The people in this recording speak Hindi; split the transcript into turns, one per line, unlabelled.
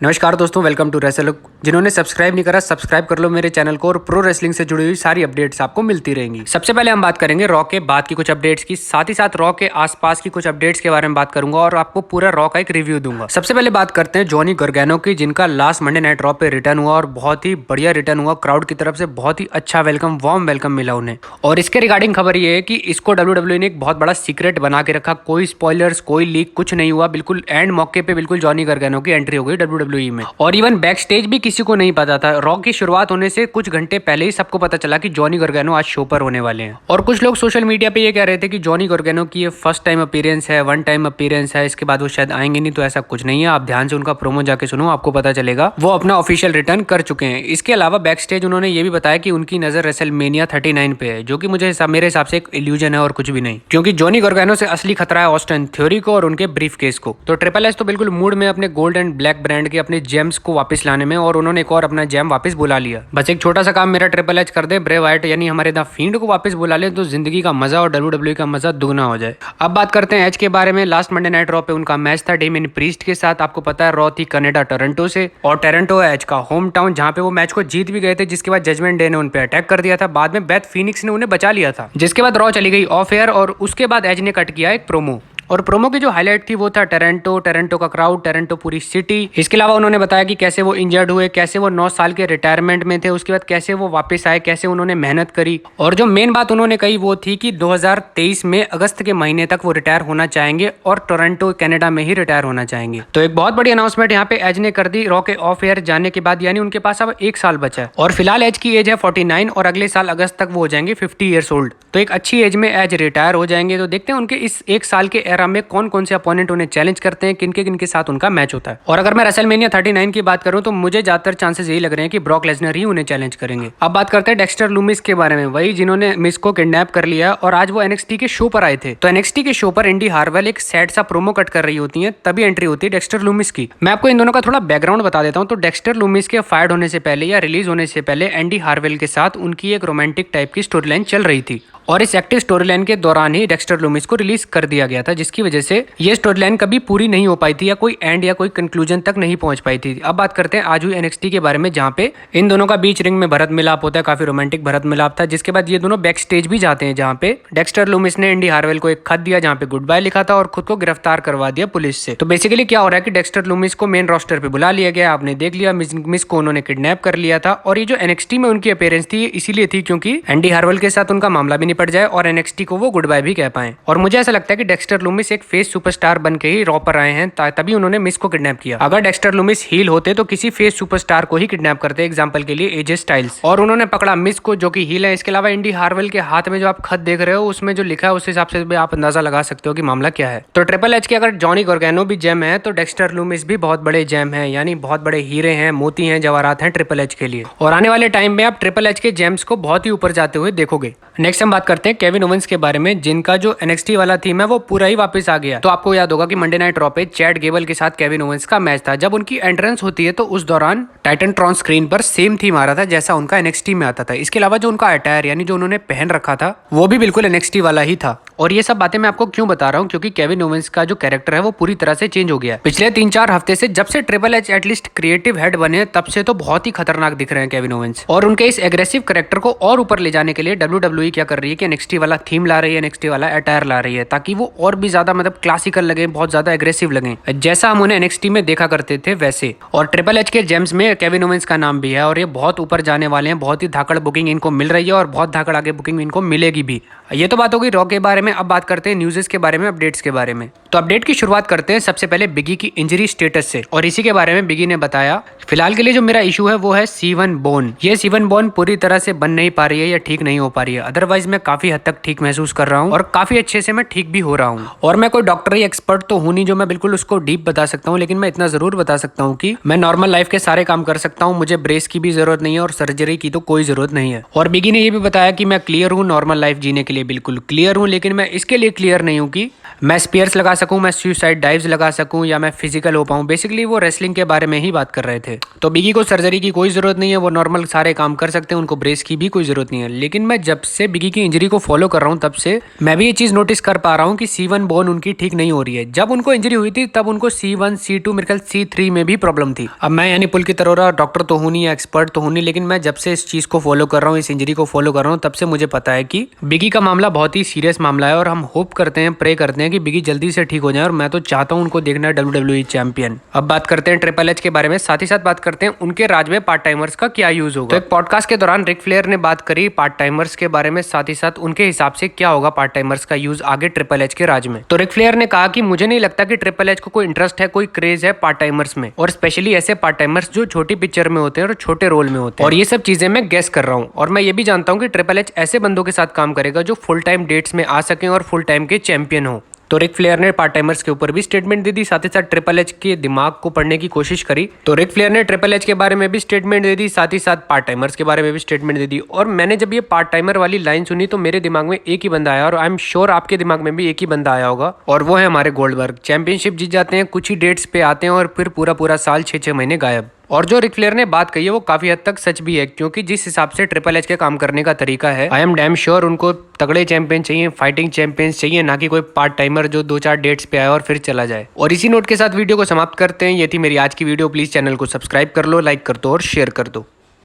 नमस्कार दोस्तों, वेलकम टू रेसलर। जिन्होंने सब्सक्राइब नहीं करा सब्सक्राइब कर लो मेरे चैनल को और प्रो रेसलिंग से जुड़ी हुई सारी अपडेट्स आपको मिलती रहेंगी। सबसे पहले हम बात करेंगे रॉ के बाद की कुछ अपडेट्स की, साथ ही साथ रॉ के आसपास की कुछ अपडेट्स के बारे में बात करूंगा और आपको पूरा रॉ का एक रिव्यू दूंगा। सबसे पहले बात करते हैं जॉनी गार्गानो की, जिनका लास्ट मंडे नाइट रॉ पे रिटर्न हुआ और बहुत ही बढ़िया रिटर्न हुआ। क्राउड की तरफ से बहुत ही अच्छा वेलकम, वार्म वेलकम मिला उन्हें। और इसके रिगार्डिंग खबर ये है कि इसको WWE ने एक बहुत बड़ा सीक्रेट बना के रखा। कोई स्पॉयलर्स, कोई लीक, कुछ नहीं हुआ। बिल्कुल एंड मौके पे बिल्कुल जॉनी गार्गानो की एंट्री हो गई WWE में। और इवन बैक स्टेज भी किसी को नहीं पता था। रॉ की शुरुआत होने से कुछ घंटे पहले ही सबको पता चला कि जॉनी गार्गानो आज शो पर होने वाले हैं। और कुछ लोग सोशल मीडिया पे ये कह रहे थे कि जॉनी गार्गानो की ये फर्स्ट टाइम अपीयरेंस है, वन टाइम अपीयरेंस है, इसके बाद वो शायद आएंगे नहीं। तो ऐसा कुछ नहीं है, आप ध्यान से उनका प्रोमो जाके सुनो, आपको पता चलेगा वो अपना ऑफिशियल रिटर्न कर चुके हैं। इसके अलावा बैक स्टेज उन्होंने ये भी बताया कि उनकी नजर रेसलमेनिया 39 पे है, जो कि मेरे हिसाब से एक इल्यूजन है और कुछ भी नहीं, क्योंकि जॉनी गार्गानो से असली खतरा है ऑस्टिन थ्योरी को और उनके ब्रीफ केस को। तो ट्रिपल एच तो बिल्कुल मूड में अपने गोल्ड एंड ब्लैक ब्रांड के अपने जेम्स को वापस लाने में, और उन्होंने एक और अपना जेम वापस बुला लिया। बस एक छोटा सा काम मेरा ट्रिपल एच कर दे, ब्रे वाइट यानी हमारे द फील्ड को वापस बुला ले, तो जिंदगी का मजा और WWE का मजा दुगना हो जाए। अब बात करते हैं एच के बारे में। लास्ट मंडे नाइट रॉ पे उनका मैच था डेमियन प्रीस्ट के साथ। आपको पता है रॉ थी कनाडा टोरंटो से, और टोरंटो है एच का होम टाउन, जहां पे वो मैच को जीत भी गए थे, जिसके बाद जजमेंट डे ने उन पे अटैक कर दिया था। बाद में बेथ फीनिक्स ने उन्हें बचा लिया था, जिसके बाद रॉ चली गई ऑफ एयर, और उसके बाद एज ने कट किया एक प्रोमो। और प्रोमो की जो हाईलाइट थी वो था टोरंटो का क्राउड, टोरंटो पूरी सिटी। इसके अलावा उन्होंने बताया कि कैसे वो इंजर्ड हुए, कैसे वो 9 साल के रिटायरमेंट में थे, उसके बाद कैसे वो वापस आए, कैसे उन्होंने मेहनत करी। और जो मेन बात उन्होंने कही वो थी कि 2023 में अगस्त के महीने तक वो रिटायर होना चाहेंगे और टोरंटो कनाडा में ही रिटायर होना चाहेंगे। तो एक बहुत बड़ी अनाउंसमेंट यहाँ पे एज ने कर दी रॉ के ऑफ एयर जाने के बाद, यानी उनके पास अब 1 साल बचा है। और फिलहाल एज की एज है 49 और अगले साल अगस्त तक वो हो जाएंगे 50 ईयर्स ओल्ड। तो एक अच्छी एज में एज रिटायर हो जाएंगे। तो देखते हैं उनके इस 1 साल के एरा में कौन कौन से अपोनेंट उन्हें चैलेंज करते हैं, किनके साथ उनका मैच होता है। और अगर मैं रेसलमेनिया 39 की बात करूं तो मुझे ज्यादातर चांसेस यही लग रहे हैं कि ब्रॉक लेसनर ही उन्हें चैलेंज करेंगे। अब बात करते हैं डेक्स्टर लूमिस के बारे में, वही जिन्होंने मिस को किडनैप कर लिया और आज वो NXT के शो पर आए थे। तो NXT के शो पर इंडी हार्वेल एक सैड सा प्रोमो कट कर रही होती है, तभी एंट्री होती है डेक्स्टर लूमिस की। मैं आपको इन दोनों का थोड़ा बैकग्राउंड बता देता हूँ। तो डेक्स्टर लूमिस के फायर्ड होने से पहले या रिलीज होने से पहले एंडी हार्वेल के साथ उनकी एक रोमांटिक टाइप की स्टोरी लाइन चल रही थी, और इस एक्टिव स्टोरी लाइन के दौरान ही डेक्स्टर लूमिस को रिलीज कर दिया गया था, जिसकी वजह से ये स्टोरी लाइन कभी पूरी नहीं हो पाई थी या कोई एंड या कोई कंक्लूजन तक नहीं पहुंच पाई थी। अब बात करते हैं आज हुई NXT के बारे में, जहां पे इन दोनों का बीच रिंग में भरत मिलाप होता है, काफी रोमांटिक भरत मिलाप था। जिसके बाद ये दोनों बैक स्टेज भी जाते हैं, जहां पे डेक्स्टर लूमिस ने इंडी हार्वेल को एक खत दिया जहां पे गुड बाय लिखा था और खुद को गिरफ्तार करवा दिया पुलिस से। तो बेसिकली क्या हो रहा है कि डेक्स्टर लूमिस को मेन रोस्टर पे बुला लिया गया, आपने देख लिया, मिस को उन्होंने किडनैप कर लिया था। और ये जो NXT में उनकी अपीयरेंस थी इसीलिए थी क्योंकि एंडी हार्वेल के साथ उनका मामला भी निपट जाए और NXT को वो गुड बाय भी कह पाए। और मुझे ऐसा लगता है कि डेक्स्टर लूमिस एक फेस सुपरस्टार बन के ही रॉ पर आए हैं, तभी उन्होंने मिस को किडनैप किया। अगर डेक्स्टर लूमिस हील होते तो किसी फेस सुपरस्टार को ही किडनैप करते, एग्जांपल के लिए AJ स्टाइल्स, और उन्होंने पकड़ा मिस को जो कि हील है। इसके अलावा इंडी हार्वेल के हाथ में जो आप खत देख रहे हो उसमें जो लिखा है उस हिसाब से भी आप अंदाजा लगा सकते हो कि मामला क्या है। तो ट्रिपल एच के अगर जॉनी गार्गानो भी जेम है तो डेक्स्टर लूमिस भी बहुत बड़े जेम है, यानी बहुत बड़े हीरे हैं, मोती हैं, जवाहरात हैं ट्रिपल एच के लिए। और आने वाले टाइम में आप ट्रिपल एच के जेम्स को बहुत ही ऊपर जाते हुए देखोगे। नेक्स्ट हम बात करते हैं केविन ओवेंस के बारे में, जिनका जो NXT वाला थीम है वो पूरा ही वापस आ गया। तो आपको याद होगा कि मंडे नाइट रॉ पे चैट गेबल के साथ केविन ओवेंस का मैच था। जब उनकी एंट्रेंस होती है तो उस दौरान टाइटनट्रॉन स्क्रीन पर सेम थीम आ रहा था जैसा उनका NXT में आता था। इसके अलावा जो उनका अटायर यानी जो उन्होंने पहन रखा था वो भी बिल्कुल NXT वाला ही था। और ये सब बातें मैं आपको क्यों बता रहा हूँ, क्योंकि केविन ओवेंस का जो कैरेक्टर है वो पूरी तरह से चेंज हो गया है पिछले 3-4 हफ्ते से। जब से triple H at least creative head बने तब से तो बहुत ही खतरनाक दिख रहे हैं केविन ओवेंस। और उनके इस एग्रेसिव कैरेक्टर को और ऊपर ले जाने के लिए WWE क्या कर रही है कि NXT वाला थीम ला रही है, NXT वाला अटायर ला रही है, ताकि वो और भी ज्यादा मतलब क्लासिकल लगे, बहुत ज्यादा एग्रेसिव लगे, जैसा हम उन्हें NXT में देखा करते थे वैसे। और ट्रिपल एच के जेम्स में केविन ओवेंस का नाम भी है और ये बहुत ऊपर जाने वाले हैं। बहुत ही धाकड़ बुकिंग इनको मिल रही है और बहुत धाकड़ आगे बुकिंग इनको मिलेगी भी। ये तो बात होगी रॉ के बारे में। अब बात करते हैं न्यूज़ के बारे में, अपडेट्स के बारे में। तो अपडेट की शुरुआत करते हैं सबसे पहले बिगी की इंजरी स्टेटस से, और इसी के बारे में बिगी ने बताया फिलहाल के लिए जो मेरा इशू है वो है C1 बोन। ये C1 बोन पूरी तरह से बन नहीं पा रही है या ठीक नहीं हो पा रही है, अदरवाइज मैं काफी हद तक ठीक महसूस कर रहा हूँ और काफी अच्छे से मैं ठीक भी हो रहा हूँ। और मैं कोई डॉक्टर या एक्सपर्ट तो हूँ नहीं जो मैं बिल्कुल उसको डीप बता सकता हूँ, लेकिन मैं इतना जरूर बता सकता हूँ कि मैं नॉर्मल लाइफ के सारे काम कर सकता हूँ, मुझे ब्रेस की भी जरूरत नहीं है और सर्जरी की तो कोई जरूरत नहीं है। और बिगी ने ये भी बताया कि मैं क्लियर हूँ नॉर्मल लाइफ जीने के लिए, बिल्कुल क्लियर हूँ, लेकिन मैं इसके लिए क्लियर नहीं हूँ कि मैं स्पेयर्स लगा सकूं, मैं सुसाइड डाइव्स लगा सकूं या मैं फिजिकल हो पाऊं। बेसिकली वो रेसलिंग के बारे में ही बात कर रहे थे। तो बिगी को सर्जरी की कोई जरूरत नहीं है, वो नॉर्मल सारे काम कर सकते हैं, उनको ब्रेस की भी कोई जरूरत नहीं है। लेकिन मैं जब से बिगी की इंजरी को फॉलो कर रहा हूं तब से मैं भी ये चीज नोटिस कर पा रहा हूं कि C1 बोन उनकी ठीक नहीं हो रही है। जब उनको इंजरी हुई थी तब उनको C1 C2 मेरे ख्याल C3 में भी प्रॉब्लम थी। अब मैं यानी पुलकित अरोरा डॉक्टर तो हूं नहीं, एक्सपर्ट तो हूं नहीं, लेकिन मैं जब से इस चीज को फॉलो कर रहा हूँ, इस इंजरी को फॉलो कर रहा हूँ, तब से मुझे पता है कि बिगी का मामला बहुत ही सीरियस मामला है। और हम होप करते हैं, प्रे करते हैं कि बिगी जल्दी से ठीक हो जाए। और मैं तो चाहता हूँ उनको देखना WWE चैंपियन। अब बात करते हैं ट्रिपल एच के बारे में, साथ ही साथ बात करते हैं उनके राज में पार्ट टाइमर्स का क्या यूज होगा। तो एक पॉडकास्ट के दौरान रिक फ्लेयर ने बात करी पार्ट टाइमर्स के बारे में, साथ ही साथ उनके हिसाब से क्या होगा पार्ट टाइमर्स का यूज आगे ट्रिपल एच के राज में। तो रिक फ्लेयर ने कहा कि मुझे नहीं लगता कि ट्रिपल एच को कोई इंटरेस्ट है, कोई क्रेज है पार्ट टाइमर्स में, और स्पेशली ऐसे पार्ट टाइमर्स जो छोटी पिक्चर में होते हैं और छोटे रोल में होते हैं। और ये सब चीजें मैं गेस कर रहा हूँ। और मैं ये भी जानता हूँ कि ट्रिपल एच ऐसे बंदों के साथ काम करेगा जो फुल टाइम डेट्स में आ सके और फुल टाइम के चैंपियन हो। तो रिक फ्लेयर ने पार्ट टाइमर्स के ऊपर भी स्टेटमेंट दे दी, साथ ही साथ ट्रिपल एच के दिमाग को पढ़ने की कोशिश करी। तो रिक फ्लेयर ने ट्रिपल एच के बारे में भी स्टेटमेंट दे दी, साथ ही साथ पार्ट टाइमर्स के बारे में भी स्टेटमेंट दे दी। और मैंने जब ये पार्ट टाइमर वाली लाइन सुनी तो मेरे दिमाग में एक ही बंदा आया, और आई एम श्योर आपके दिमाग में भी एक ही बंदा आया होगा, और वो है हमारे गोल्डबर्ग। चैंपियनशिप जीत जाते हैं, कुछ ही डेट्स पे आते हैं और फिर पूरा साल 6-6 महीने गायब। और जो रिक फ्लेयर ने बात कही है वो काफी हद तक सच भी है, क्योंकि जिस हिसाब से ट्रिपल एच के काम करने का तरीका है, आई एम डैम श्योर उनको तगड़े चैंपियन चाहिए, फाइटिंग चैंपियंस चाहिए, ना कि कोई पार्ट टाइमर जो 2-4 डेट्स पे आए और फिर चला जाए। और इसी नोट के साथ वीडियो को समाप्त करते हैं। ये थी मेरी आज की वीडियो। प्लीज चैनल को सब्सक्राइब कर लो, लाइक कर दो और शेयर कर दो।